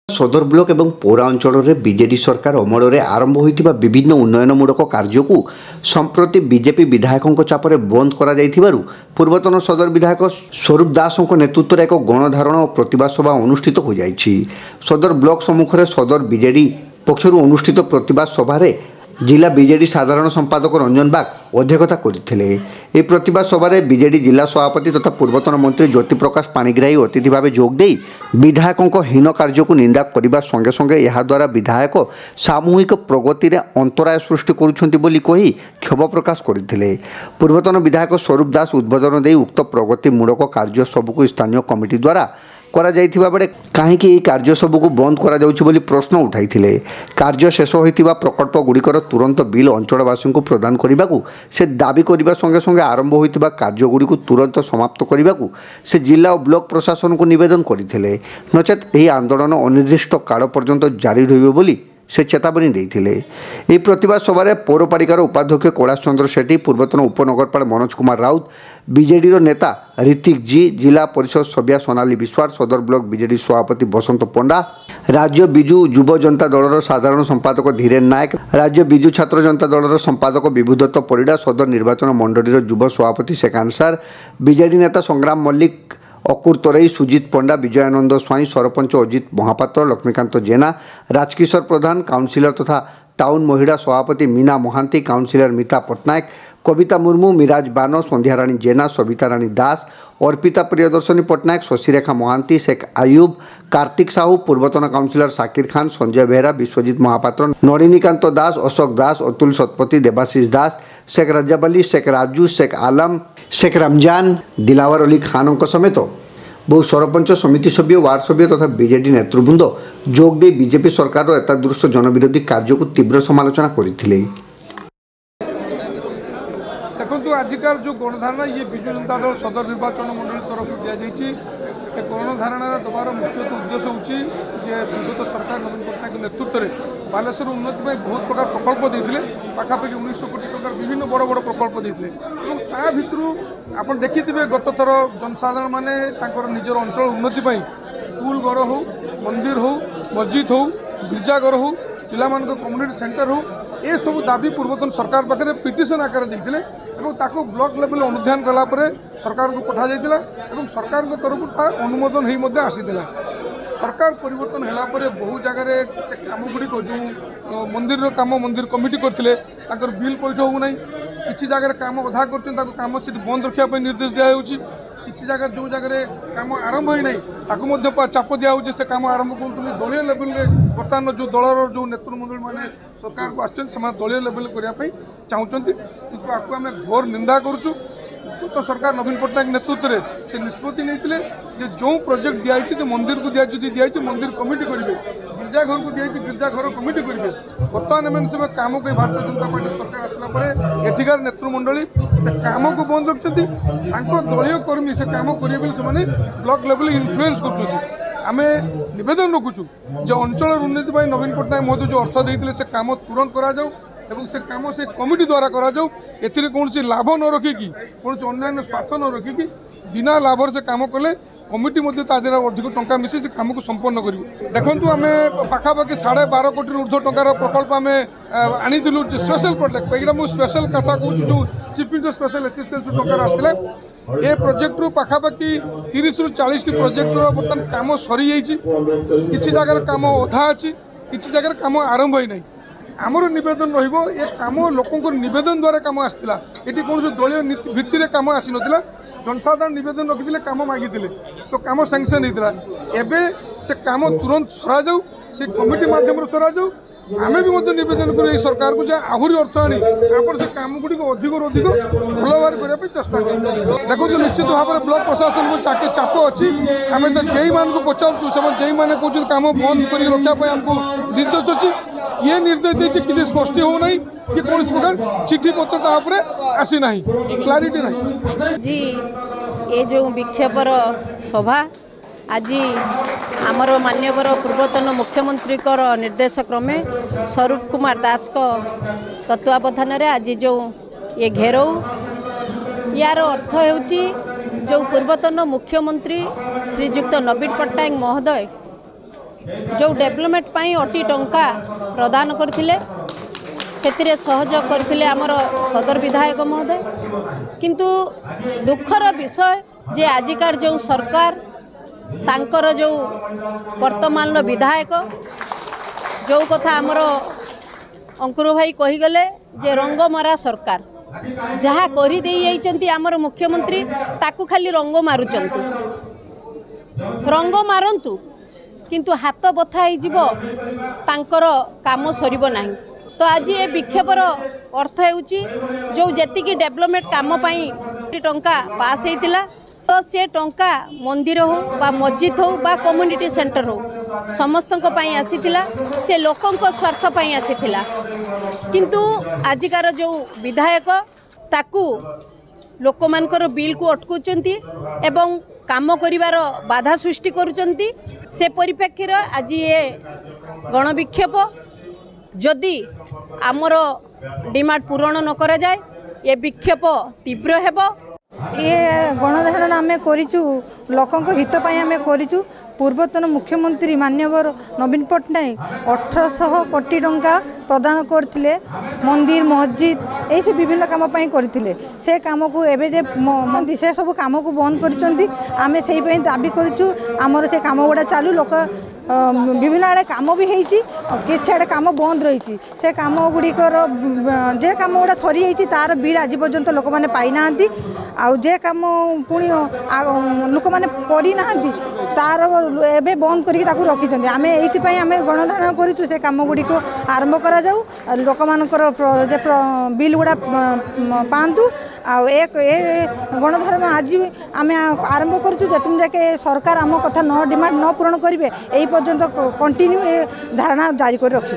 सदर ब्लॉक एवं पौरा अंचल में बीजेडी सरकार अमल में आरंभ होता विभिन्न उन्नयनमूलक कार्य को संप्रति बीजेपी विधायकों चापर बंद कर पूर्वतन सदर विधायक स्वरूप दास नेतृत्व में एक गणधारण और प्रतिवाद सभा अनुष्ठित हो जाइछि। सदर ब्लॉक सम्मुखें सदर बीजेडी पक्षर अनुष्ठित प्रतिवाद सभा जिला बीजेडी साधारण संपादक रंजन बाग अध्यक्षता करते। प्रतिवाद सभा बीजेडी जिला सभापति तथा पूर्वतन मंत्री ज्योति प्रकाश पाणिग्राही अतिथि भाव जोगदे विधायकों हीन कार्य को निंदा करने संगे संगे याद्वारा विधायक सामूहिक प्रगति में अंतराय सृष्टि करुछंती बोली कही क्षोभ प्रकाश करते। पूर्वतन विधायक स्वरूप दास उद्बोधन दे उक्त प्रगतिमूलक कार्य सबको स्थानीय कमिटी द्वारा करा जाइथिबा बेले कहीं कार्य सबको बंद करा जाउछि बोली प्रश्न उठाइथिले। कार्य शेष होइथिबा प्रकल्प गुड़िकर तुरंत बिल अंचलवासी को प्रदान करने से दाबी करने संगे संगे आरंभ होइथिबा कार्य गुड़ी को तुरंत समाप्त करने से जिला और ब्लॉक प्रशासन को निवेदन करथिले। नचेत यह आंदोलन अनिर्दिष्ट काल पर्यंत जारी रहिबो बोली से चेतावनी देते। प्रतिवाद सभा पौरपालिकार उपाध्यक्ष कैलाश चंद्र सेठी, पूर्वतन उपनगरपाल मनोज कुमार राउत, बीजेडी नेता ऋतिक जी, जिला परिषद सभ्या सोनाली विश्वास, सदर ब्लॉक बीजेडी सभापति बसंत पंडा, राज्य बिजु युव जनता दलर साधारण संपादक धीरेन नायक, राज्य बिजु छात्र जनता दलर संपादक विभुदत्त परिडा, सदर निर्वाचन मंडल युव सभापति शेख आंसार, बीजेडी नेता संग्राम मल्लिक, अकुर तोरई, सुजित पंडा, विजयानंद स्वाई, सरपंच अजित महापात्र, लक्ष्मीकांत जेना, राजकिशोर प्रधान, काउंसिलर तथा टाउन महिला सभापति मीना महांती, काउंसिलर मिता पट्टनायक, कविता मुर्मू, मिराज बानो, संध्याराणी जेना, सविता राणी दास, अर्पिता प्रियदर्शनी पट्टनायक, शशिरेखा महांती, शेख आयुब, कार्तिक साहू, पूर्वतन काउंसिलर साकिर खान, संजय बेहरा, विश्वजित महापात्र, नलिनीकांत दास, अशोक दास, अतुल शतपथी, देवाशीष दास, शेख रजाबली, शेख राजू, शेख आलम, शेख रमजान, दिलावर अली खान समेत बहु सरपंच, समिति सभ्य, वार्ड सभ्य तथा बीजेडी नेतृवृंद जोगदे बीजेपी सरकार एतादृश जनविरोधी कार्य को तीव्र समालोचना करथिले। देखो आजिकार जो गणधारणा ये विजु जनता दल सदर निर्वाचन मंडल तरफ दि गणधारणा देवार मुख्य उद्देश्य होची विगत सरकार नवीन पट्टनायक नेतृत्व में बालेश्वर उन्नति में बहुत प्रकार प्रकल्प देते पाखापाखि 1900 कोटी टकर विभिन्न बड़ बड़ प्रकल्प देते ता भितर आप देखिथे गत थर जनसाधारण मैंने निजर अंचल उन्नति स्कूल घर हो, मंदिर हो, मस्जिद हो, गिरजाघर हो, पिला कम्युनिटी सेंटर हो, ये सब दाबी पूर्वतन सरकार पाखे पिटिशन आकार देते ब्लॉक लेवल अनुधान कलापर सरकार को पठा जाइतिला एवं सरकार तरफ अनुमोदन हो आसीला। सरकार परिवर्तन होला परे बहु जगह से काम गुड़ी जो मंदिर काम मंदिर कमिटी करते बिल पैठ हो ना कि जगह काम अधा कर काम से बंद रखापी निर्देश दिखाई किसी जगह जो जगह काम आरंभ ही ना चाप दिया से काम आरंभ कर दलीय लेवल बर्तमान जो दलर जो नेतृमंडल मैंने सरकार को आस दलीय लेवल करने चाहते कि आपको आम घोर निंदा करुचु। गत सरकार नवीन पट्टनायक नेतृत्व में से निष्पत्ति नहीं जो प्रोजेक्ट दिखाई मंदिर को दिखाई मंदिर कमिटी करेंगे, गिरजाघर को दिखाई गिरजाघर कमिटी करेंगे। बर्तमान एम सब काम को भारतीय जनता पार्टी सरकार आसला एठिकार नेतृमंडली से काम को बंद रखते दलीय कर्मी से काम करेंगे से ब्लॉक लेवल इन्फ्लुएंस करें। निवेदन रखुचु जो अंचल उन्नति नवीन पट्टनायक महोदय जो अर्थ देते से काम तुरंत करा जाऊ एवं से काम से कमिटी द्वारा करा जाऊ एथिरे कौन लाभ न रखिकी कौन अन्य स्वार्थ न रखिकी बिना लाभ से काम कले कमिटी अधिक टंका मिसी से काम को संपन्न कर देखु आम पाखापाखि 12.5 कोटी ऊर्ध्व टंकार प्रकल्प आम आनी स्पेशल प्रोजेक्ट यहाँ मुझे स्पेशल कथा कहूँ जो चीफ मिनिस्टर स्पेशल असिस्टेंस टंकार आसला ए प्रोजेक्ट रू पाखापाखि 30 ରୁ 40 प्रोजेक्ट बर्तमान काम सरी किसी जगह काम अधा अच्छी किसी जगह काम आरंभ ही नहीं। आमर निवेदन ये काम लोकों निवेदन द्वारा काम आसाला ये कौन दलीय भित्ति में काम आसी ना जनसाधारण निवेदन रखी काम मागी तो काम सैंक्शन होता एवं से काम तुरंत सरा जाऊ से कमिटी मध्यम सरा जाऊ आम भी निवेदन कर सरकार को आहरी अर्थ आनी आप से काम गुड़ी अधिक अधिक भल भाव करने चेष्टा कर देखो निश्चित भाव में ब्लॉक प्रशासन को चाप अच्छी आम तो जेई मान को पचारू से जेई मैंने कहते काम बंद कर रखापी आमको निर्देश अच्छी किए निर्देश देती किसी स्पष्ट होना कि कौन प्रकार चिठी पत्र आसी ना क्लारिटी ना जी ये जो विक्षेपर सभा आज आमर मान्यवर पूर्वतन मुख्यमंत्री निर्देश क्रमे स्वरूप कुमार दास को तत्वावधान आज जो ये घेराव यार अर्थ हो जो पूर्वतन मुख्यमंत्री श्रीजुक्त नवीन पट्टनायक महोदय जो डेवलपमेंट पाई 80 टंका प्रदान करथिले सेतिरे सहयोग करथिले आमर सदर विधायक महोदय। किंतु दुखर विषय जे आजिकार जो सरकार तांकर जो वर्तमान विधायक जो कथा आमर अंकुर भाई कहीगले जे रंगमरा सरकार जहाँ करी दे जाइछंती आमर मुख्यमंत्री ताकू खाली रंग मारुचंती। रंग मारंतु किंतु हाथ बथा हो तांकर काम सरिबो नाही। तो आज ये विक्षोभर अर्थ होउची जो जेतिकी डेवलपमेंट काम पाई टंका पास होइतिला तो से टंका मंदिर हो बा मस्जिद हो बा कम्युनिटी सेंटर हो समस्तक पाई आसीथिला, से लोकंक स्वार्थ पाई आसीथिला। किंतु आजिकार जो विधायक ताकू लोकमानकर बिल को अटकुचंती एवं काम करिवार बाधा सृष्टि करुचंती। से परिप्रेक्षी आज ये गणविक्षोभ जदि आमर डिमांड पूरण न करा जाए ये विक्षोभ तीव्र हेबो। ये गणधारण आम करूँ लोकों हित आम करूँ। पूर्वतन मुख्यमंत्री माननीय नवीन पट्टनायक 1800 कोटी टंका प्रदान करते मंदिर मस्जिद ये सब विभिन्न काम करते से कम को एवं से सब कम को बंद करें से दाबी करूँ आमर से कम गुड़ा चालू लोक विभिन्न आड़े कम भी होती किसी आड़े कम बंद रही से कम गुड़िकर जे कम गुड़ा सरी तार बिल आज पर्यंत लोक मैंने पाई ना जे कम पुणी लोक मैंने करना तार एबे बंद करके रखी आम ये आम गणधारण करूँ से कम गुड़ी को आरंभ करा जाऊ लोक मानकर बिल गुड़ा पातु एक गणधारण आज आम आरंभ करूँ जतम जाके सरकार आम कथा न डिमांड न पूरण करेंगे यही पर्यंत कंटिन्यू धारणा जारी कर रखी।